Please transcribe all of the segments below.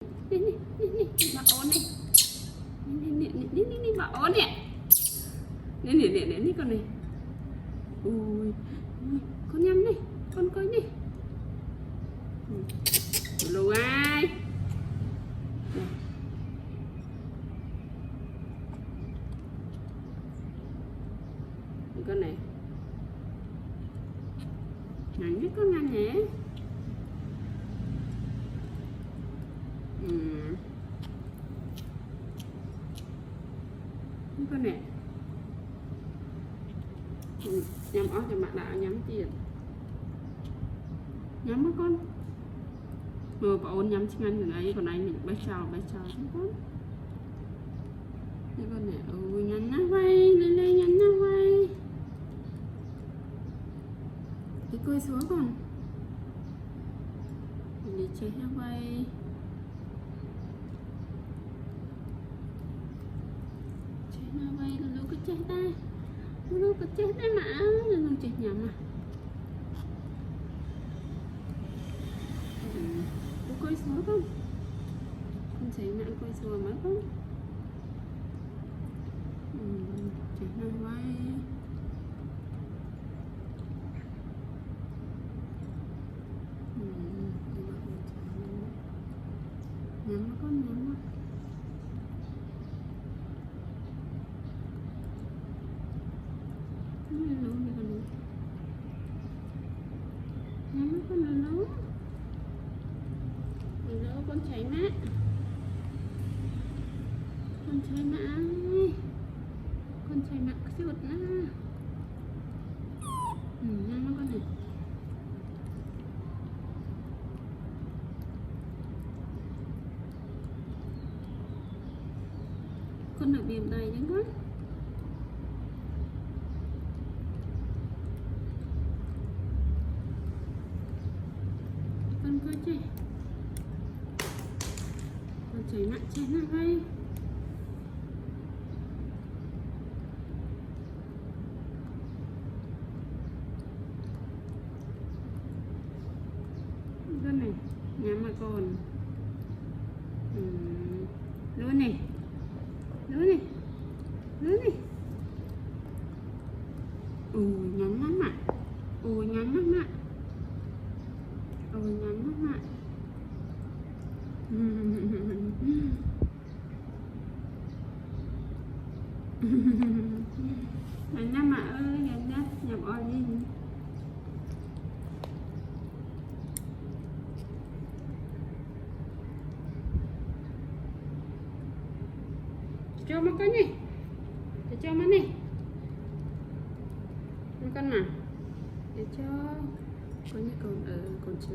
Nè bà ôn này. Nè bà ôn nè. Nè con này. Ui, con nhắm này, con coi này. Lù ai. Con này. Nặng nhất con ăn nhé. Con này. Nhắm ó cho bạn đạo nhắm tiền. Nhắm á con. Mơ bà ôn nhắm chinh ăn rồi ấy, còn anh mình bái chào không con. Thế con này, nhắn nó vay, lên nhắn nó vay. Cái cơi xuống con. Mình đi chơi nó vay. Chơi nó vay, lúc có chơi ta. Lúc có chơi ta mà, lúc chơi nhắm à. Quay xuống không? Con thấy mẹ quay xuống mấy không? Chỉ năng quay. Nhắm con nhắm. Nhắm con lớn. Con cháy mẹ. Con cháy mẹ ơi. Con cháy mẹ chuột nè. Nó con này. Con được điểm đầy chứ con. Con coi chơi. Cháy nặng hay. Con này nhắm mà con. Luôn này. Nhắn lắm ạ. Nhắn lắm ạ. Nhắn lắm ạ ơi, nhắn nhá, nhập oi đi. Cho một con này. Để cho mắt này. Một con nào. Để cho có như con ở con trà.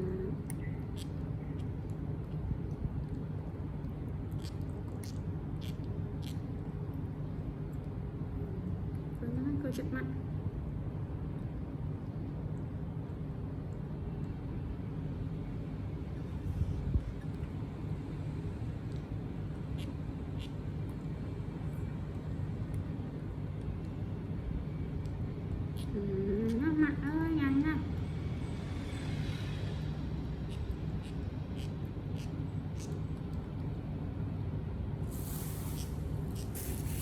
Câu chuyện mạnh. Nó mạnh ơi, nhanh nha.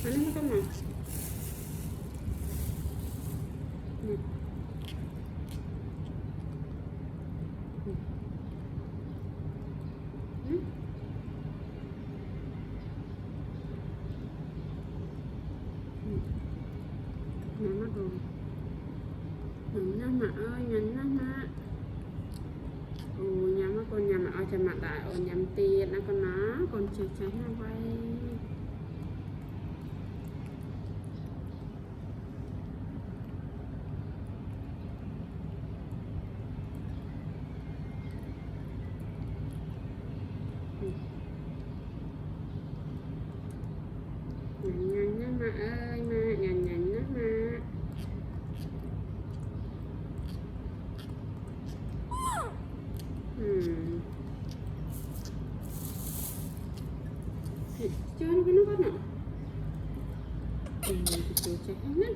Lên con nào. Nhắn mắt rồi. Nhắn mắt ơi, nhắn mắt. Nhắn mắt con nhắm ở trên mặt đại nhắm tiền nó con nó con chơi nó quay. Nhắn mà ơi mà nhắn nó mà. Cho nó con nào. Chơi hết.